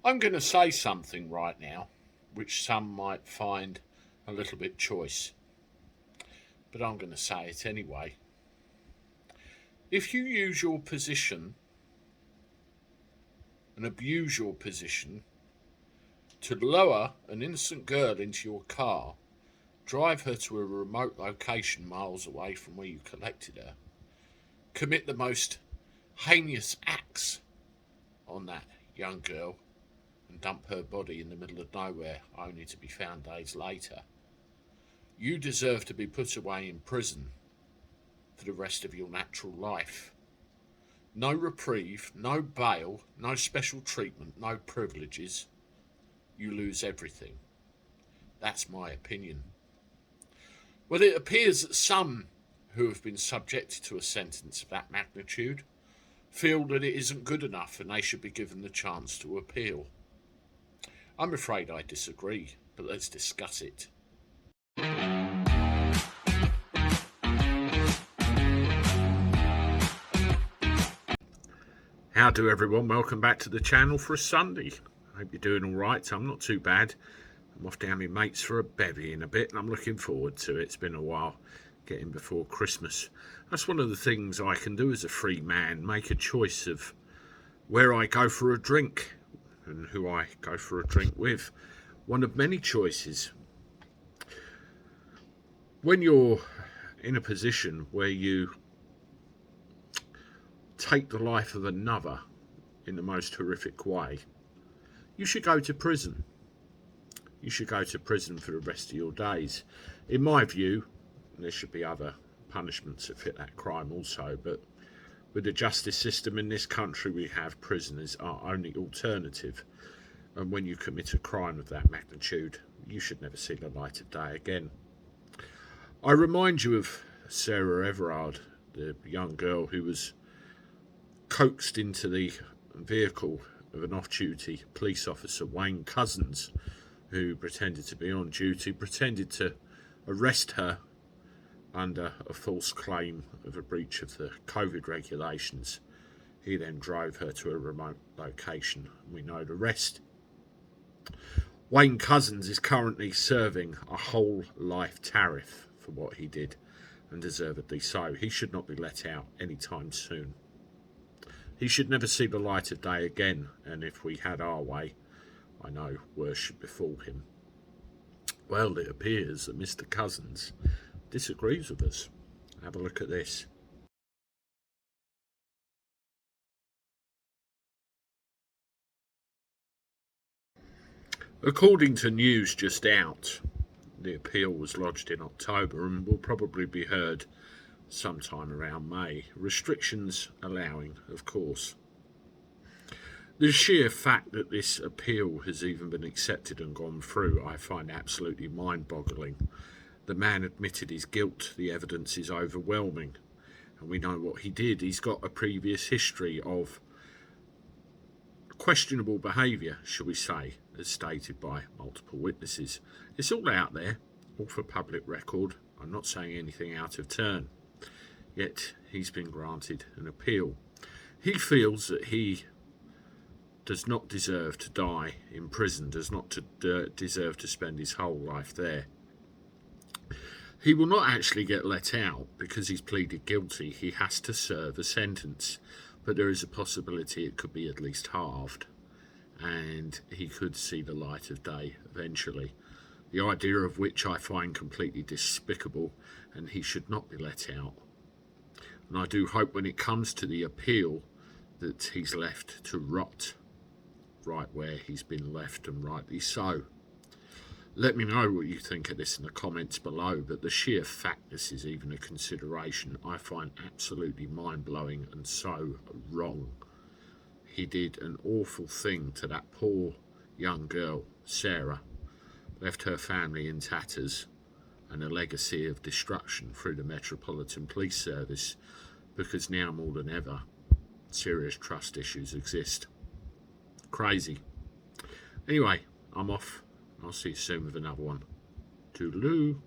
I'm going to say something right now, which some might find a little bit choice, but I'm going to say it anyway. If you use your position and abuse your position to lower an innocent girl into your car, drive her to a remote location miles away from where you collected her, commit the most heinous acts on that young girl, and dump her body in the middle of nowhere only to be found days later, you deserve to be put away in prison for the rest of your natural life. No reprieve, no bail, no special treatment, no privileges. You lose everything. That's my opinion. Well, it appears that some who have been subjected to a sentence of that magnitude feel that it isn't good enough and they should be given the chance to appeal. I'm afraid I disagree, but let's discuss it. How do everyone? Welcome back to the channel for a Sunday. I hope you're doing all right. I'm not too bad. I'm off down with mates for a bevy in a bit, and I'm looking forward to it. It's been a while getting before Christmas. That's one of the things I can do as a free man, make a choice of where I go for a drink and who I go for a drink with. One of many choices. When you're in a position where you take the life of another in the most horrific way, you should go to prison. You should go to prison for the rest of your days. In my view, there should be other punishments that fit that crime also, but with the justice system in this country we have, prison is our only alternative. And when you commit a crime of that magnitude, you should never see the light of day again. I remind you of Sarah Everard, the young girl who was coaxed into the vehicle of an off-duty police officer, Wayne Couzens, who pretended to be on duty, pretended to arrest her under a false claim of a breach of the COVID regulations. He then drove her to a remote location. We know the rest. Wayne Couzens is currently serving a whole life tariff for what he did, and deservedly so. He should not be let out anytime soon. He should never see the light of day again, and if we had our way, I know worse should befall him. Well, it appears that Mr. Couzens disagrees with us. Have a look at this. According to news just out, the appeal was lodged in October and will probably be heard sometime around May. Restrictions allowing, of course. The sheer fact that this appeal has even been accepted and gone through, I find absolutely mind-boggling. The man admitted his guilt. The evidence is overwhelming. And we know what he did. He's got a previous history of questionable behaviour, shall we say, as stated by multiple witnesses. It's all out there, all for public record. I'm not saying anything out of turn. Yet he's been granted an appeal. He feels that he does not deserve to die in prison, does not deserve to spend his whole life there. He will not actually get let out because he's pleaded guilty. He has to serve a sentence, but there is a possibility it could be at least halved, and he could see the light of day eventually. The idea of which I find completely despicable, and he should not be let out. And I do hope when it comes to the appeal that he's left to rot right where he's been left, and rightly so. Let me know what you think of this in the comments below, but the sheer fact this is even a consideration I find absolutely mind-blowing and so wrong. He did an awful thing to that poor young girl, Sarah, left her family in tatters and a legacy of destruction through the Metropolitan Police Service, because now more than ever serious trust issues exist. Crazy. Anyway, I'm off. I'll see you soon with another one. Toodaloo.